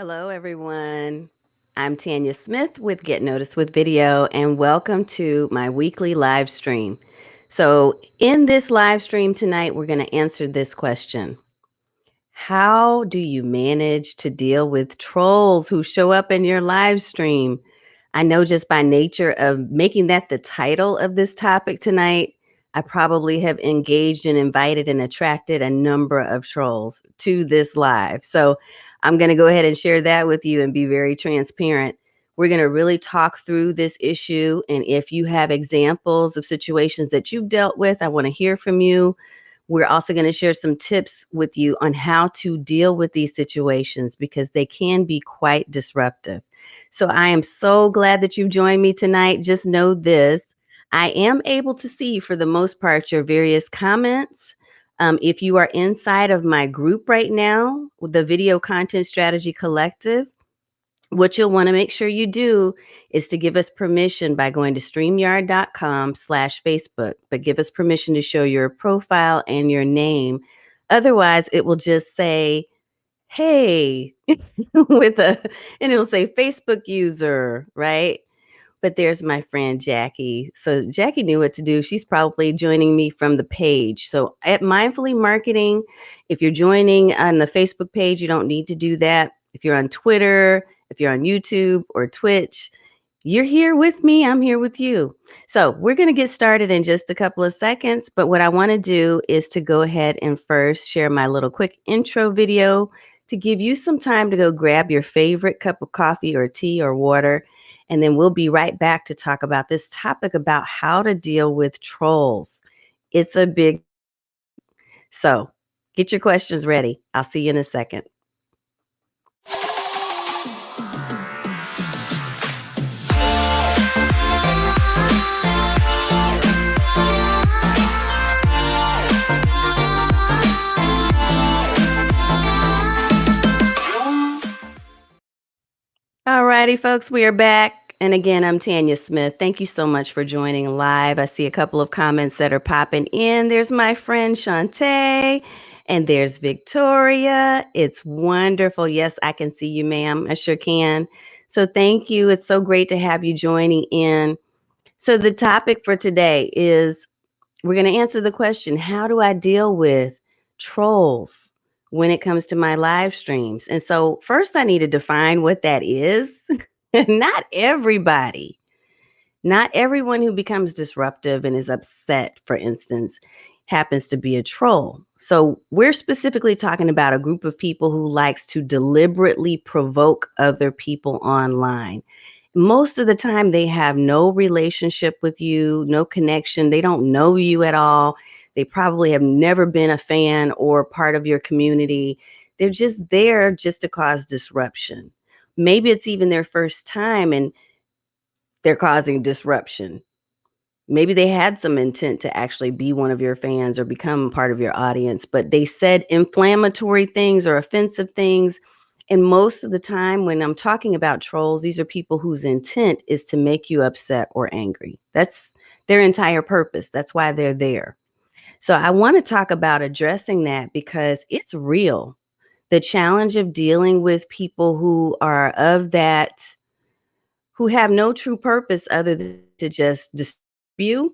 Hello, everyone. I'm Tanya Smith with Get Noticed with Video, and welcome to my weekly live stream. So, in this live stream tonight, we're going to answer this question. How do you manage to deal with trolls who show up in your live stream? I know just by nature of making that the title of this topic tonight, I probably have engaged and invited and attracted a number of trolls to this live. So I'm going to go ahead and share that with you and be very transparent. We're going to really talk through this issue. And if you have examples of situations that you've dealt with, I want to hear from you. We're also going to share some tips with you on how to deal with these situations because they can be quite disruptive. So I am so glad that you've joined me tonight. Just know this. I am able to see, for the most part, your various comments. If you are inside of my group right now, the Video Content Strategy Collective, what you'll want to make sure you do is to give us permission by going to streamyard.com/Facebook, but give us permission to show your profile and your name. Otherwise, it will just say, hey, and it'll say Facebook user, right? But there's my friend Jackie. So Jackie knew what to do. She's probably joining me from the page. So at Mindfully Marketing, if you're joining on the Facebook page, you don't need to do that. If you're on Twitter, if you're on YouTube or Twitch, you're here with me. I'm here with you. So we're going to get started in just a couple of seconds. But what I want to do is to go ahead and first share my little quick intro video to give you some time to go grab your favorite cup of coffee or tea or water. And then we'll be right back to talk about this topic about how to deal with trolls. It's a big, so get your questions ready. I'll see you in a second. All righty, folks, we are back. And again, I'm Tanya Smith. Thank you so much for joining live. I see a couple of comments that are popping in. There's my friend Shantae, and there's Victoria. It's wonderful. Yes, I can see you, ma'am. I sure can. So thank you. It's so great to have you joining in. So the topic for today is we're going to answer the question, how do I deal with trolls when it comes to my live streams? And so first I need to define what that is. Not everybody, not everyone who becomes disruptive and is upset, for instance, happens to be a troll. So we're specifically talking about a group of people who likes to deliberately provoke other people online. Most of the time, they have no relationship with you, no connection. They don't know you at all. They probably have never been a fan or part of your community. They're just there just to cause disruption. Maybe it's even their first time and they're causing disruption. Maybe they had some intent to actually be one of your fans or become part of your audience, but they said inflammatory things or offensive things. And most of the time, when I'm talking about trolls, these are people whose intent is to make you upset or angry. That's their entire purpose. That's why they're there. So I want to talk about addressing that because it's real. The challenge of dealing with people who are of that, who have no true purpose other than to just disturb you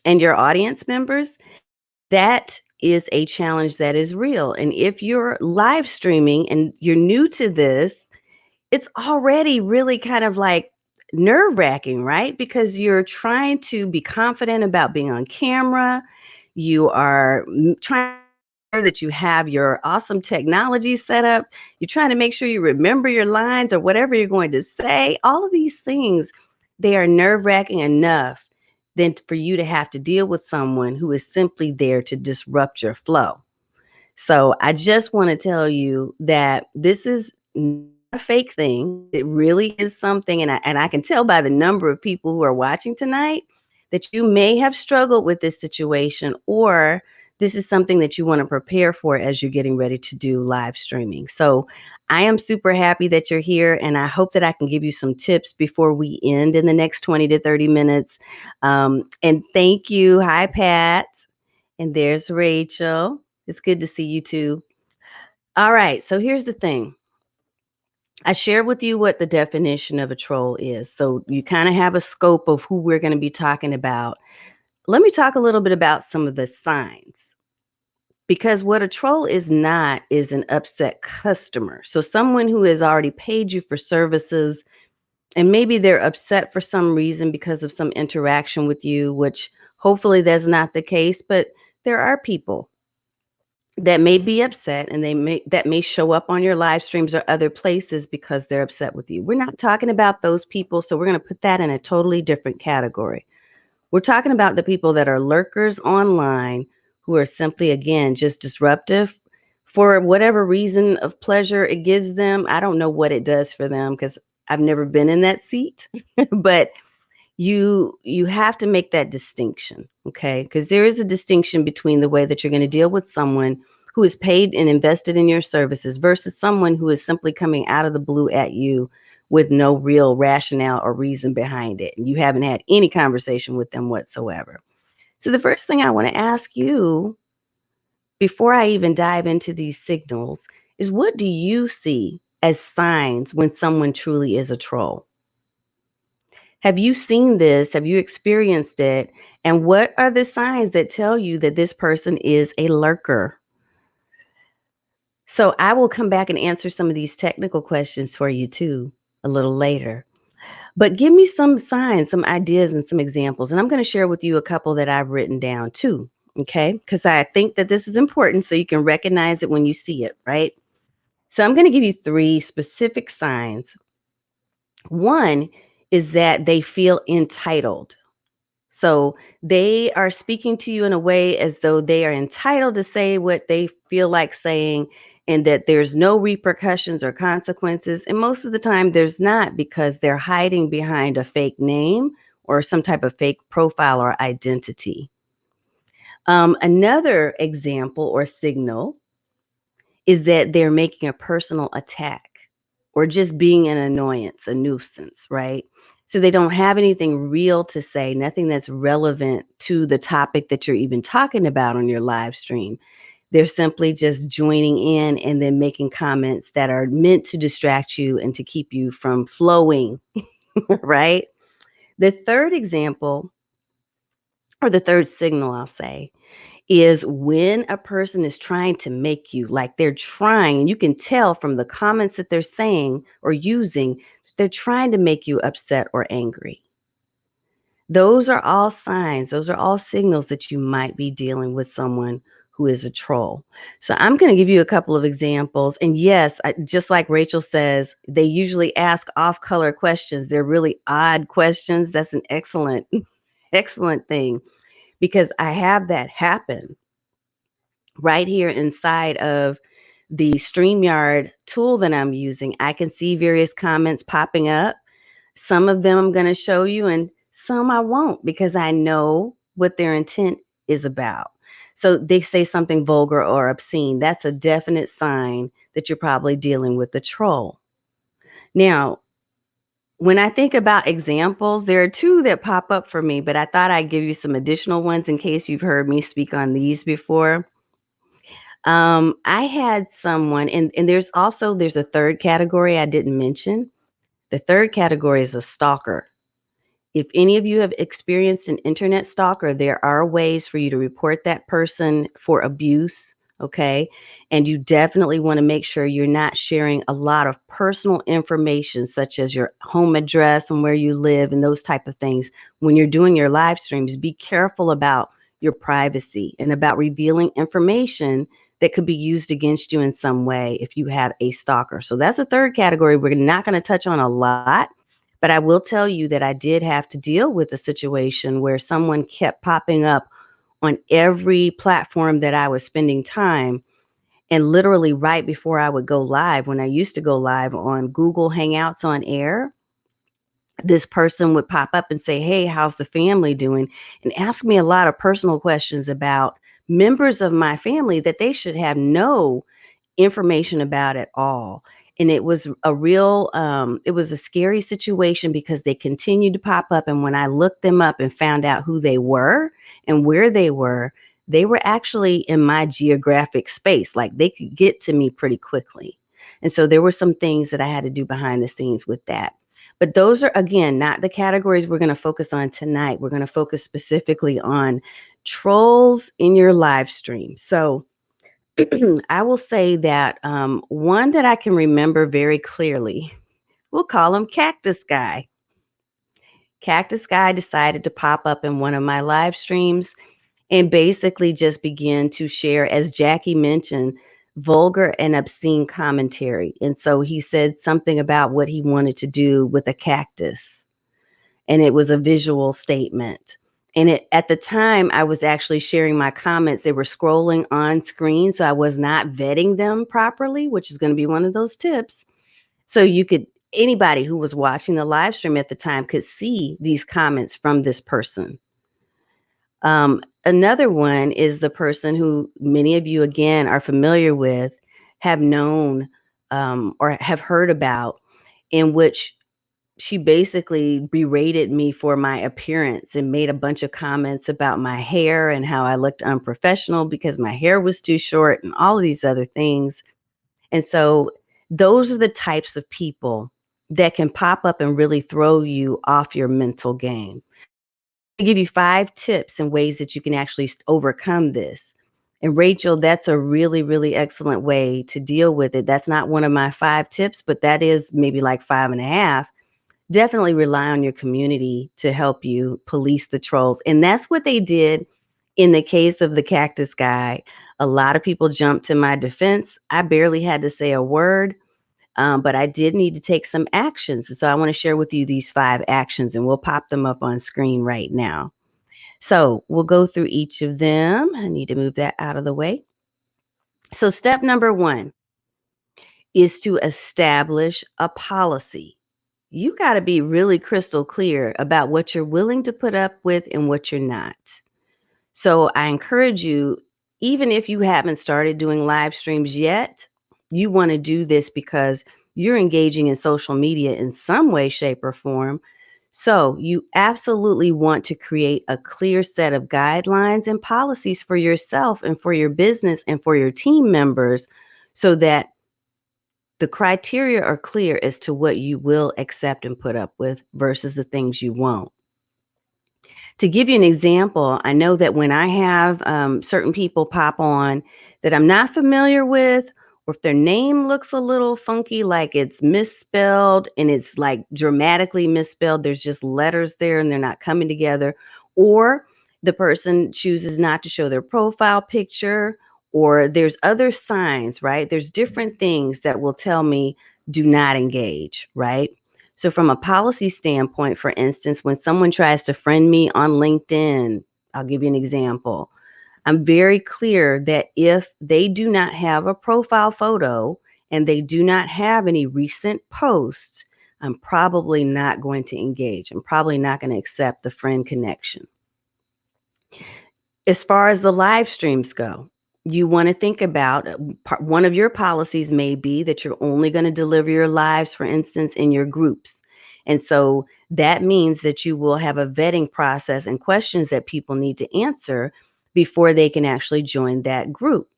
and your audience members, that is a challenge that is real. And if you're live streaming and you're new to this, it's already really kind of like nerve wracking, right? Because you're trying to be confident about being on camera. You are trying to make sure that you have your awesome technology set up. You're trying to make sure you remember your lines or whatever you're going to say. All of these things, they are nerve wracking enough than for you to have to deal with someone who is simply there to disrupt your flow. So I just want to tell you that this is not a fake thing. It really is something, and I can tell by the number of people who are watching tonight that you may have struggled with this situation, or this is something that you want to prepare for as you're getting ready to do live streaming. So I am super happy that you're here, and I hope that I can give you some tips before we end in the next 20 to 30 minutes. And thank you. Hi, Pat. And there's Rachel. It's good to see you too. All right. So here's the thing. I shared with you what the definition of a troll is. So you kind of have a scope of who we're going to be talking about. Let me talk a little bit about some of the signs. Because what a troll is not is an upset customer. So someone who has already paid you for services and maybe they're upset for some reason because of some interaction with you, which hopefully that's not the case, but there are people that may be upset and that may show up on your live streams or other places because they're upset with you. We're not talking about those people, so we're going to put that in a totally different category. We're talking about the people that are lurkers online who are simply, again, just disruptive for whatever reason of pleasure it gives them. I don't know what it does for them because I've never been in that seat, but you have to make that distinction, okay? Because there is a distinction between the way that you're going to deal with someone who is paid and invested in your services versus someone who is simply coming out of the blue at you with no real rationale or reason behind it. And you haven't had any conversation with them whatsoever. So the first thing I want to ask you before I even dive into these signals is, what do you see as signs when someone truly is a troll? Have you seen this? Have you experienced it? And what are the signs that tell you that this person is a lurker? So I will come back and answer some of these technical questions for you too a little later. But give me some signs, some ideas, and some examples. And I'm going to share with you a couple that I've written down too. Okay. Because I think that this is important so you can recognize it when you see it, right? So I'm going to give you three specific signs. One is that they feel entitled. So they are speaking to you in a way as though they are entitled to say what they feel like saying and that there's no repercussions or consequences. And most of the time, there's not, because they're hiding behind a fake name or some type of fake profile or identity. Another example or signal is that they're making a personal attack or just being an annoyance, a nuisance, right? So they don't have anything real to say, nothing that's relevant to the topic that you're even talking about on your live stream. They're simply just joining in and then making comments that are meant to distract you and to keep you from flowing, right? The third example, or the third signal, I'll say, is when a person is trying to make you, like they're trying, and you can tell from the comments that they're saying or using, they're trying to make you upset or angry. Those are all signs, those are all signals that you might be dealing with someone who is a troll. So I'm going to give you a couple of examples. And yes, just like Rachel says, they usually ask off-color questions. They're really odd questions. That's an excellent, excellent thing, because I have that happen right here inside of the StreamYard tool that I'm using. I can see various comments popping up. Some of them I'm going to show you, and some I won't, because I know what their intent is about. So they say something vulgar or obscene. That's a definite sign that you're probably dealing with a troll. Now, when I think about examples, there are two that pop up for me, but I thought I'd give you some additional ones in case you've heard me speak on these before. I had someone, and there's a third category I didn't mention. The third category is a stalker. If any of you have experienced an internet stalker, there are ways for you to report that person for abuse, okay? And you definitely want to make sure you're not sharing a lot of personal information, such as your home address and where you live and those type of things. When you're doing your live streams, be careful about your privacy and about revealing information that could be used against you in some way if you have a stalker. So that's a third category we're not going to touch on a lot. But I will tell you that I did have to deal with a situation where someone kept popping up on every platform that I was spending time. And literally right before I would go live, when I used to go live on Google Hangouts on air, this person would pop up and say, "Hey, how's the family doing?" And ask me a lot of personal questions about members of my family that they should have no information about at all. And it was it was a scary situation because they continued to pop up. And when I looked them up and found out who they were and where they were actually in my geographic space. Like they could get to me pretty quickly. And so there were some things that I had to do behind the scenes with that. But those are, again, not the categories we're going to focus on tonight. We're going to focus specifically on trolls in your live stream. So I will say that one that I can remember very clearly, we'll call him Cactus Guy. Cactus Guy decided to pop up in one of my live streams and basically just began to share, as Jackie mentioned, vulgar and obscene commentary. And so he said something about what he wanted to do with a cactus, and it was a visual statement. And at the time, I was actually sharing my comments. They were scrolling on screen, so I was not vetting them properly, which is going to be one of those tips. So anybody who was watching the live stream at the time could see these comments from this person. Another one is the person who many of you, again, are familiar with, have known, or have heard about, in which she basically berated me for my appearance and made a bunch of comments about my hair and how I looked unprofessional because my hair was too short and all of these other things. And so those are the types of people that can pop up and really throw you off your mental game. I give you 5 tips and ways that you can actually overcome this. And Rachel, that's a really, really excellent way to deal with it. That's not one of my 5 tips, but that is maybe like 5.5. Definitely rely on your community to help you police the trolls. And that's what they did in the case of the Cactus Guy. A lot of people jumped to my defense. I barely had to say a word, but I did need to take some actions. So I want to share with you these 5 actions, and we'll pop them up on screen right now. So we'll go through each of them. I need to move that out of the way. So step number 1 is to establish a policy. You got to be really crystal clear about what you're willing to put up with and what you're not. So I encourage you, even if you haven't started doing live streams yet, you want to do this because you're engaging in social media in some way, shape, or form. So you absolutely want to create a clear set of guidelines and policies for yourself and for your business and for your team members so that the criteria are clear as to what you will accept and put up with versus the things you won't. To give you an example, I know that when I have certain people pop on that I'm not familiar with, or if their name looks a little funky, like it's misspelled and it's like dramatically misspelled, there's just letters there and they're not coming together, or the person chooses not to show their profile picture, or there's other signs, right? There's different things that will tell me do not engage, right? So from a policy standpoint, for instance, when someone tries to friend me on LinkedIn, I'll give you an example. I'm very clear that if they do not have a profile photo and they do not have any recent posts, I'm probably not going to engage. I'm probably not going to accept the friend connection. As far as the live streams go, you want to think about one of your policies may be that you're only going to deliver your lives, for instance, in your groups. And so that means that you will have a vetting process and questions that people need to answer before they can actually join that group.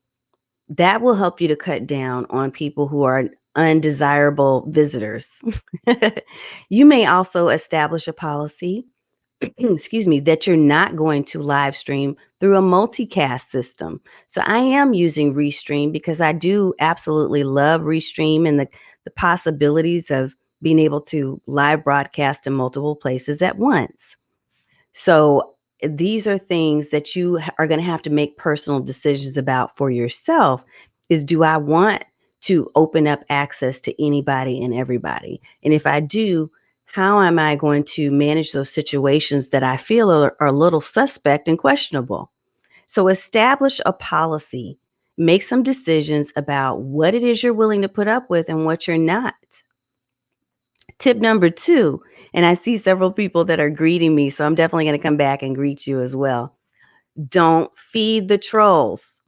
That will help you to cut down on people who are undesirable visitors. You may also establish a policy excuse me, that you're not going to live stream through a multicast system. So I am using Restream because I do absolutely love Restream and the possibilities of being able to live broadcast in multiple places at once. So these are things that you are going to have to make personal decisions about for yourself. Is, do I want to open up access to anybody and everybody? And if I do, how am I going to manage those situations that I feel are a little suspect and questionable? So establish a policy, make some decisions about what it is you're willing to put up with and what you're not. Tip number 2, and I see several people that are greeting me, so I'm definitely going to come back and greet you as well. Don't feed the trolls.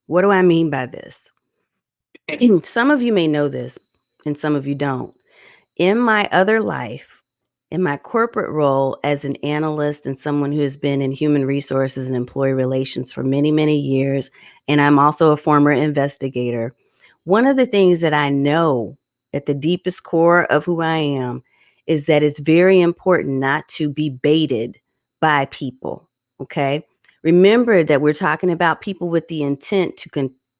What do I mean by this? Some of you may know this and some of you don't. In my other life, in my corporate role as an analyst and someone who has been in human resources and employee relations for many, many years, and I'm also a former investigator, One of the things that I know at the deepest core of who I am is that it's very important not to be baited by people. Okay. Remember that we're talking about people with the intent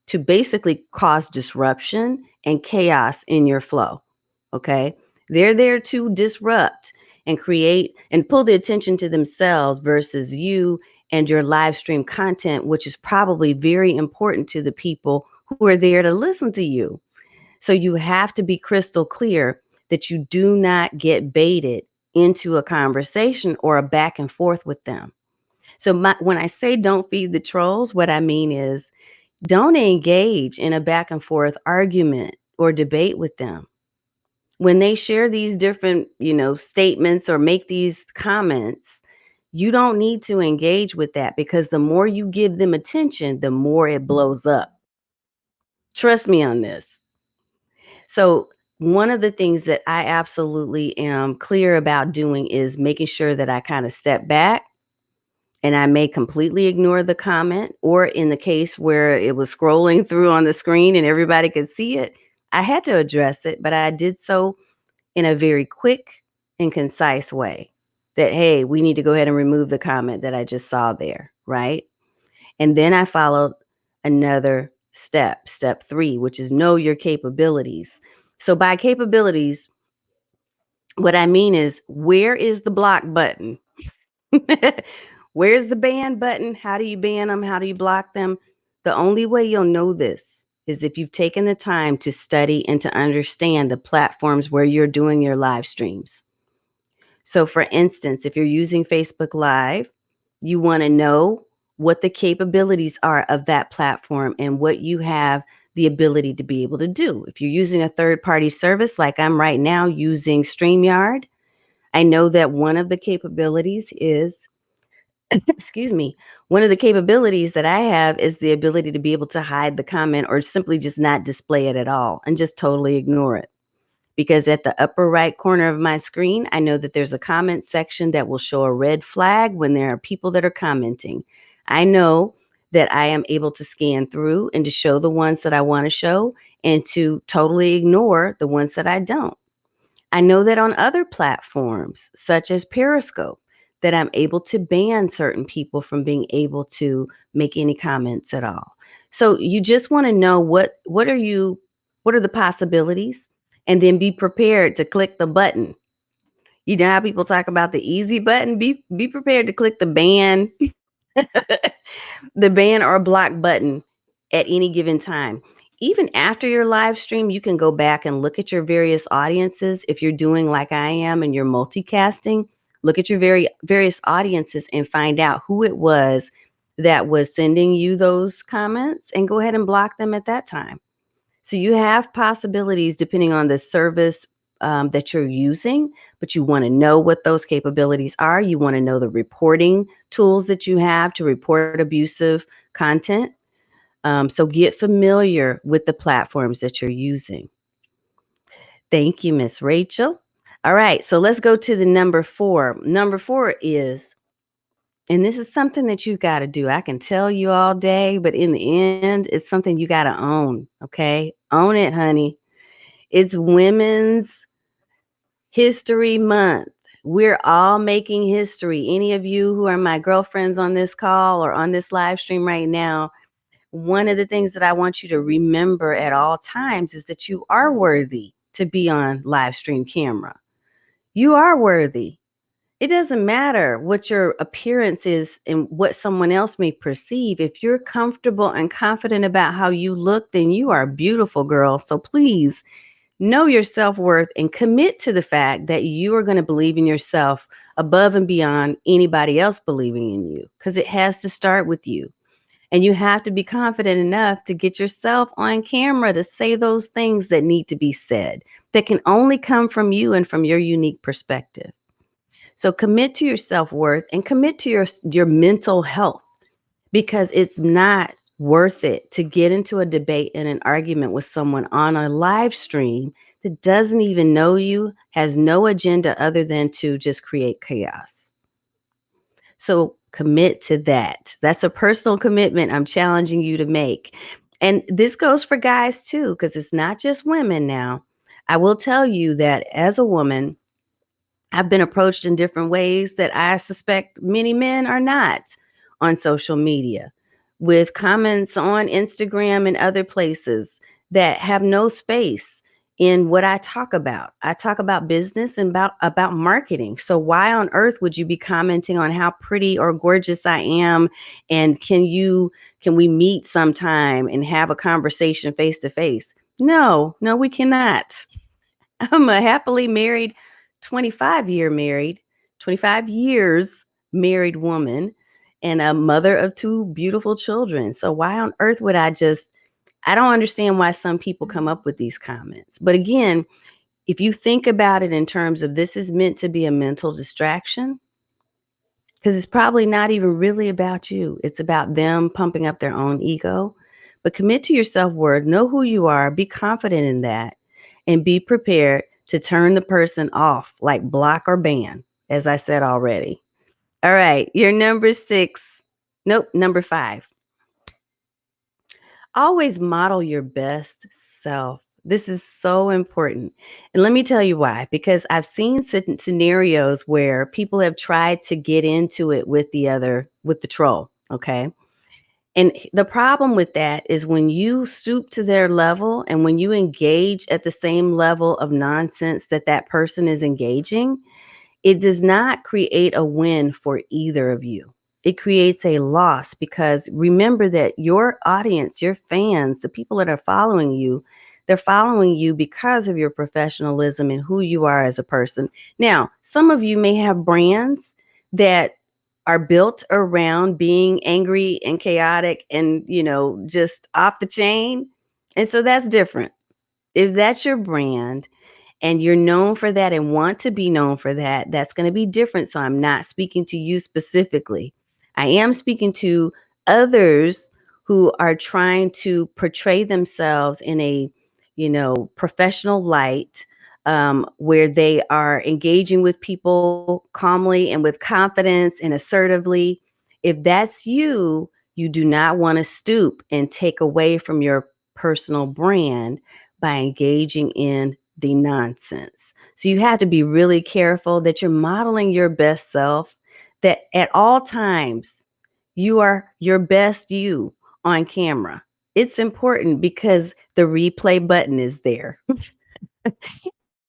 to basically cause disruption and chaos in your flow. Okay. They're there to disrupt and create and pull the attention to themselves versus you and your live stream content, which is probably very important to the people who are there to listen to you. So you have to be crystal clear that you do not get baited into a conversation or a back and forth with them. So when I say don't feed the trolls, what I mean is don't engage in a back and forth argument or debate with them. When they share these different, statements or make these comments, you don't need to engage with that because the more you give them attention, the more it blows up. Trust me on this. So, one of the things that I absolutely am clear about doing is making sure that I kind of step back and I may completely ignore the comment, or in the case where it was scrolling through on the screen and everybody could see it, I had to address it, but I did so in a very quick and concise way that, hey, we need to go ahead and remove the comment that I just saw there, right? And then I followed another step, step 3, which is know your capabilities. So by capabilities, what I mean is where is the block button? Where's the ban button? How do you ban them? How do you block them? The only way you'll know this is if you've taken the time to study and to understand the platforms where you're doing your live streams. So, for instance, if you're using Facebook Live, you want to know what the capabilities are of that platform and what you have the ability to be able to do. If you're using a third party service, like I'm right now using StreamYard, I know that one of the capabilities is, excuse me, one of the capabilities that I have is the ability to be able to hide the comment or simply just not display it at all and just totally ignore it. Because at the upper right corner of my screen, I know that there's a comment section that will show a red flag when there are people that are commenting. I know that I am able to scan through and to show the ones that I want to show and to totally ignore the ones that I don't. I know that on other platforms, such as Periscope, that I'm able to ban certain people from being able to make any comments at all. So you just want to know what are the possibilities, and then be prepared to click the button. You know how people talk about the easy button? Be prepared to click the ban the ban or block button at any given time. Even after your live stream, you can go back and look at your various audiences. If you're doing like I am and you're multicasting, look at your various audiences and find out who it was that was sending you those comments and go ahead and block them at that time. So you have possibilities depending on the service that you're using, but you want to know what those capabilities are. You want to know the reporting tools that you have to report abusive content. So get familiar with the platforms that you're using. Thank you, Miss Rachel. All right, so let's go to the number 4. Number 4 is, and this is something that you've got to do. I can tell you all day, but in the end, it's something you got to own. Okay, own it, honey. It's Women's History Month. We're all making history. Any of you who are my girlfriends on this call or on this live stream right now, one of the things that I want you to remember at all times is that you are worthy to be on live stream camera. You are worthy. It doesn't matter what your appearance is and what someone else may perceive. If you're comfortable and confident about how you look, then you are beautiful, girl. So please know your self-worth and commit to the fact that you are going to believe in yourself above and beyond anybody else believing in you, because it has to start with you. And you have to be confident enough to get yourself on camera to say those things that need to be said, that can only come from you and from your unique perspective. So commit to your self-worth and commit to your mental health, because it's not worth it to get into a debate and an argument with someone on a live stream that doesn't even know you, has no agenda other than to just create chaos. So commit to that. That's a personal commitment I'm challenging you to make. And this goes for guys too, because it's not just women now. I will tell you that as a woman, I've been approached in different ways that I suspect many men are not on social media, with comments on Instagram and other places that have no space in what I talk about. I talk about business and about marketing. So why on earth would you be commenting on how pretty or gorgeous I am, and can we meet sometime and have a conversation face to face? No, no we cannot. I'm a happily married 25 years married woman and a mother of two beautiful children. So why on earth would I don't understand why some people come up with these comments. But again, if you think about it in terms of this is meant to be a mental distraction, because it's probably not even really about you. It's about them pumping up their own ego. But commit to your self-worth, know who you are, be confident in that, and be prepared to turn the person off, like block or ban, as I said already. All right, your number 6. Nope, number 5. Always model your best self. This is so important. And let me tell you why. Because I've seen scenarios where people have tried to get into it with with the troll. Okay. And the problem with that is when you stoop to their level and when you engage at the same level of nonsense that that person is engaging, it does not create a win for either of you. It creates a loss because remember that your audience, your fans, the people that are following you, they're following you because of your professionalism and who you are as a person. Now, some of you may have brands that are built around being angry and chaotic and, just off the chain. And so that's different. If that's your brand, and you're known for that and want to be known for that, that's going to be different. So I'm not speaking to you specifically. I am speaking to others who are trying to portray themselves in a, professional light, where they are engaging with people calmly and with confidence and assertively. If that's you, you do not want to stoop and take away from your personal brand by engaging in the nonsense. So you have to be really careful that you're modeling your best self, that at all times you are your best you on camera. It's important because the replay button is there.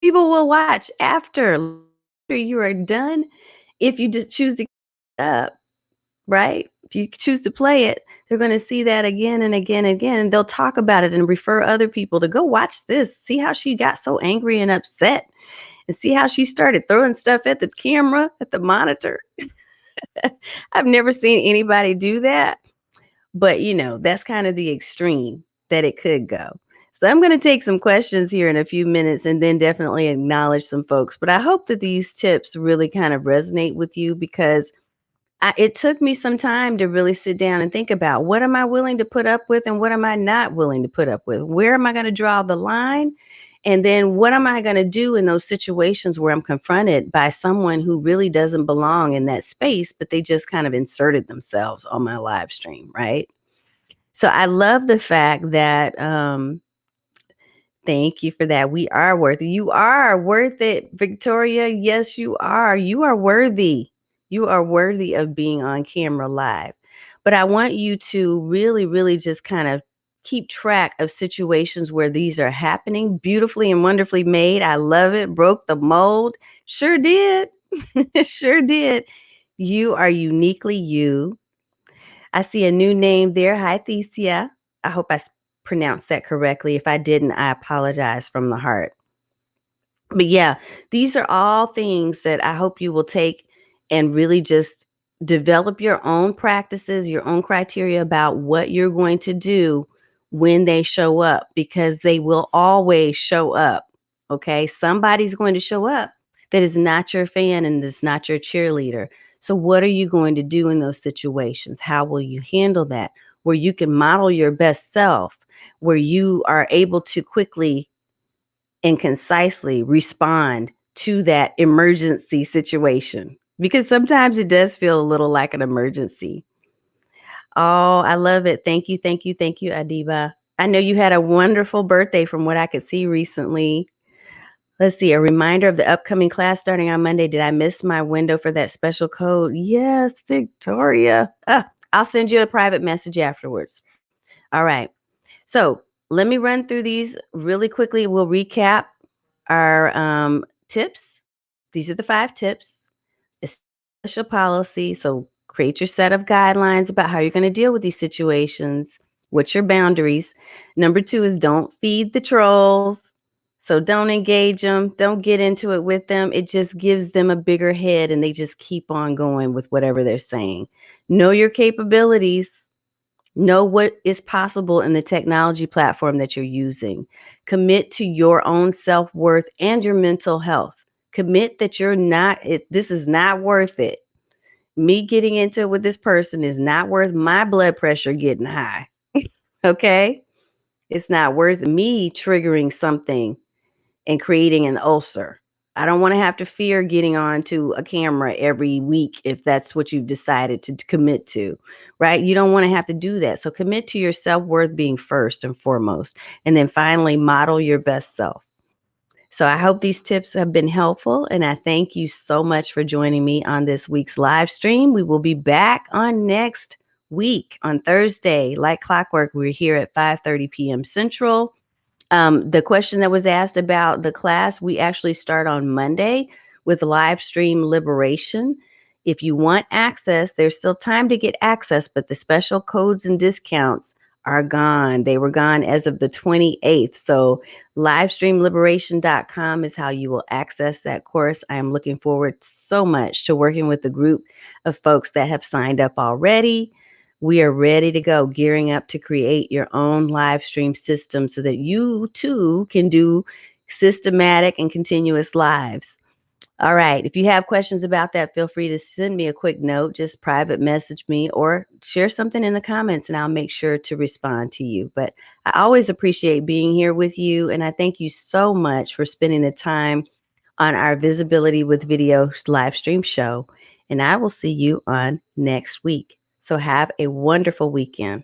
People will watch after you are done if you just choose to keep it up, right? If you choose to play it, they're going to see that again and again and again. And they'll talk about it and refer other people to go watch this. See how she got so angry and upset, and see how she started throwing stuff at the camera, at the monitor. I've never seen anybody do that, but that's kind of the extreme that it could go. So I'm going to take some questions here in a few minutes and then definitely acknowledge some folks. But I hope that these tips really kind of resonate with you because it took me some time to really sit down and think about what am I willing to put up with and what am I not willing to put up with? Where am I going to draw the line? And then what am I going to do in those situations where I'm confronted by someone who really doesn't belong in that space, but they just kind of inserted themselves on my live stream, right? So I love the fact that thank you for that. We are worth it. You are worth it, Victoria. Yes, you are. You are worthy. You are worthy of being on camera live. But I want you to really, really just kind of keep track of situations where these are happening. Beautifully and wonderfully made. I love it. Broke the mold. Sure did. Sure did. You are uniquely you. I see a new name there. Hi, Thesia. I hope I pronounced that correctly. If I didn't, I apologize from the heart. But yeah, these are all things that I hope you will take and really just develop your own practices, your own criteria about what you're going to do when they show up, because they will always show up. Okay. Somebody's going to show up that is not your fan and is not your cheerleader. So, what are you going to do in those situations? How will you handle that? Where you can model your best self, where you are able to quickly and concisely respond to that emergency situation, because sometimes it does feel a little like an emergency. Oh, I love it. Thank you, thank you, thank you, Adiba. I know you had a wonderful birthday from what I could see recently. Let's see, a reminder of the upcoming class starting on Monday. Did I miss my window for that special code? Yes, Victoria. I'll send you a private message afterwards. All right. So let me run through these really quickly. We'll recap our tips. These are the 5 tips. Establish a policy. So create your set of guidelines about how you're going to deal with these situations. What's your boundaries? Number 2 is don't feed the trolls. So don't engage them. Don't get into it with them. It just gives them a bigger head and they just keep on going with whatever they're saying. Know your capabilities. Know what is possible in the technology platform that you're using. Commit to your own self-worth and your mental health. Commit that this is not worth it. Me getting into it with this person is not worth my blood pressure getting high. Okay? It's not worth me triggering something and creating an ulcer. I don't want to have to fear getting onto a camera every week if that's what you've decided to commit to, right? You don't want to have to do that. So commit to your self-worth being first and foremost. And then finally, model your best self. So I hope these tips have been helpful. And I thank you so much for joining me on this week's live stream. We will be back on next week on Thursday, like clockwork. We're here at 5:30 p.m. Central. The question that was asked about the class, we actually start on Monday with live stream liberation. If you want access, there's still time to get access, but the special codes and discounts are gone. They were gone as of the 28th. So livestreamliberation.com is how you will access that course. I am looking forward so much to working with the group of folks that have signed up already. We are ready to go, gearing up to create your own live stream system so that you too can do systematic and continuous lives. All right. If you have questions about that, feel free to send me a quick note, just private message me or share something in the comments and I'll make sure to respond to you. But I always appreciate being here with you. And I thank you so much for spending the time on our Visibility with Video live stream show. And I will see you on next week. So have a wonderful weekend.